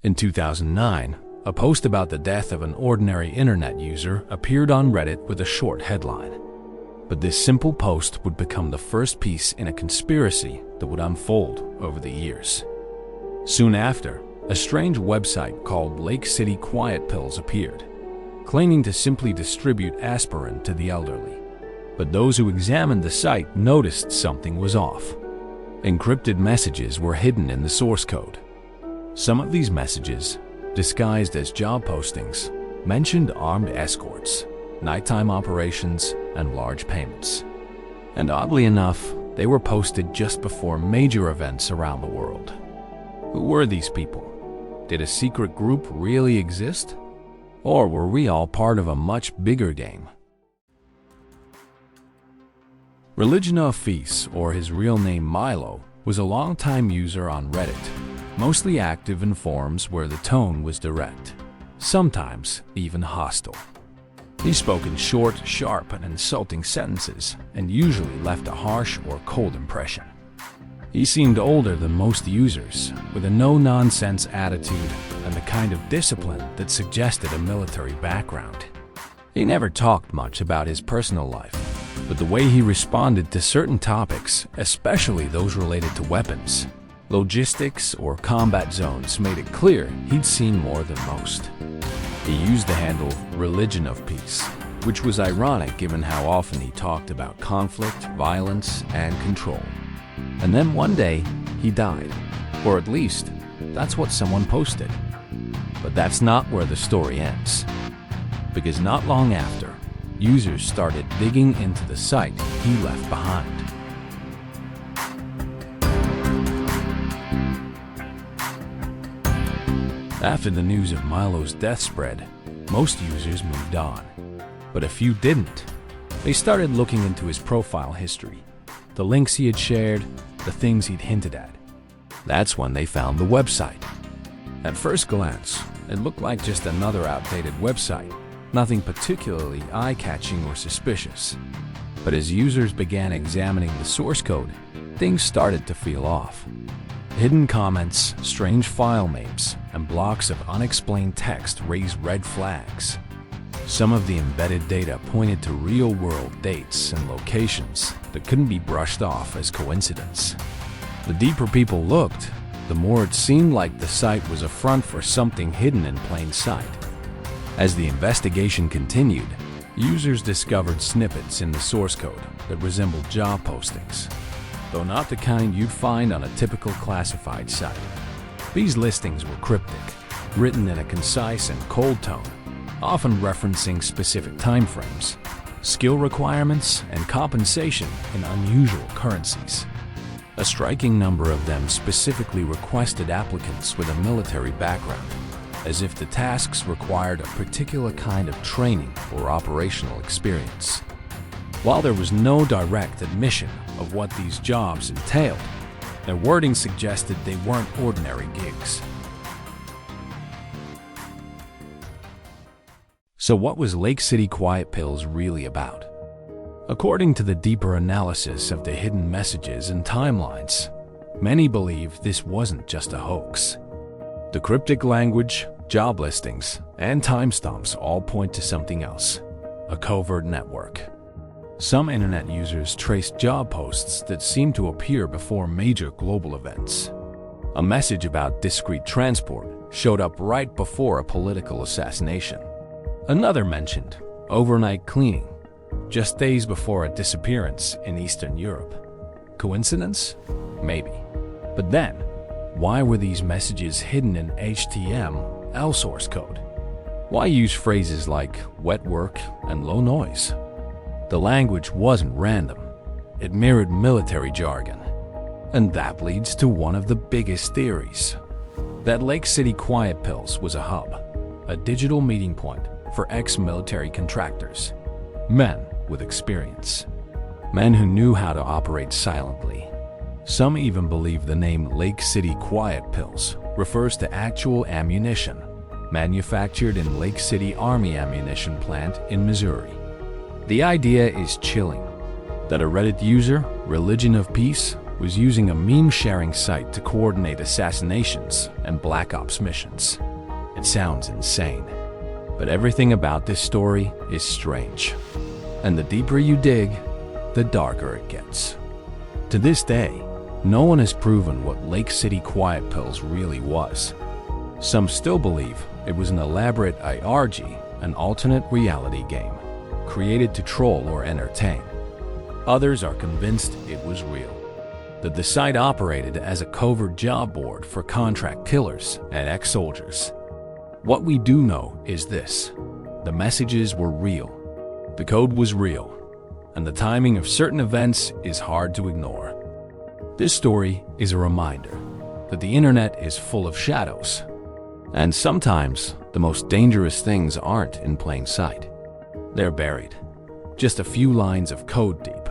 In 2009, a post about the death of an ordinary internet user appeared on Reddit with a short headline. But this simple post would become the first piece in a conspiracy that would unfold over the years. Soon after, a strange website called Lake City Quiet Pills appeared, claiming to simply distribute aspirin to the elderly. But those who examined the site noticed something was off. Encrypted messages were hidden in the source code. Some of these messages, disguised as job postings, mentioned armed escorts, nighttime operations, and large payments. And oddly enough, they were posted just before major events around the world. Who were these people? Did a secret group really exist? Or were we all part of a much bigger game? Religion of Peace, or his real name Milo, was a longtime user on Reddit, mostly active in forums where the tone was direct, sometimes even hostile. He spoke in short, sharp, and insulting sentences, and usually left a harsh or cold impression. He seemed older than most users, with a no-nonsense attitude and the kind of discipline that suggested a military background. He never talked much about his personal life, but the way he responded to certain topics, especially those related to weapons, logistics, or combat zones, made it clear he'd seen more than most. He used the handle Religion of Peace, which was ironic given how often he talked about conflict, violence, and control. And then one day, he died. Or at least, that's what someone posted. But that's not where the story ends. Because not long after, users started digging into the site he left behind. After the news of Milo's death spread, most users moved on. But a few didn't. They started looking into his profile history, the links he had shared, the things he'd hinted at. That's when they found the website. At first glance, it looked like just another outdated website, nothing particularly eye-catching or suspicious. But as users began examining the source code, things started to feel off. Hidden comments, strange file names, and blocks of unexplained text raised red flags. Some of the embedded data pointed to real-world dates and locations that couldn't be brushed off as coincidence. The deeper people looked, the more it seemed like the site was a front for something hidden in plain sight. As the investigation continued, users discovered snippets in the source code that resembled job postings, though not the kind you'd find on a typical classified site. These listings were cryptic, written in a concise and cold tone, often referencing specific timeframes, skill requirements, and compensation in unusual currencies. A striking number of them specifically requested applicants with a military background, as if the tasks required a particular kind of training or operational experience. While there was no direct admission of what these jobs entailed, their wording suggested they weren't ordinary gigs. So what was Lake City Quiet Pills really about? According to the deeper analysis of the hidden messages and timelines, many believe this wasn't just a hoax. The cryptic language, job listings, and timestamps all point to something else, a covert network. Some internet users traced job posts that seemed to appear before major global events. A message about discreet transport showed up right before a political assassination. Another mentioned overnight cleaning, just days before a disappearance in Eastern Europe. Coincidence? Maybe. But then, why were these messages hidden in HTML source code? Why use phrases like wet work and low noise? The language wasn't random. It mirrored military jargon. And that leads to one of the biggest theories. That Lake City Quiet Pills was a hub, a digital meeting point for ex-military contractors, men with experience, men who knew how to operate silently. Some even believe the name Lake City Quiet Pills refers to actual ammunition manufactured in Lake City Army Ammunition Plant in Missouri. The idea is chilling, that a Reddit user, Religion of Peace, was using a meme-sharing site to coordinate assassinations and Black Ops missions. It sounds insane, but everything about this story is strange. And the deeper you dig, the darker it gets. To this day, no one has proven what Lake City Quiet Pills really was. Some still believe it was an elaborate IRG, an alternate reality game, created to troll or entertain. Others are convinced it was real, that the site operated as a covert job board for contract killers and ex-soldiers. What we do know is this: the messages were real, the code was real, and the timing of certain events is hard to ignore. This story is a reminder that the internet is full of shadows, and sometimes the most dangerous things aren't in plain sight. They're buried, just a few lines of code deep.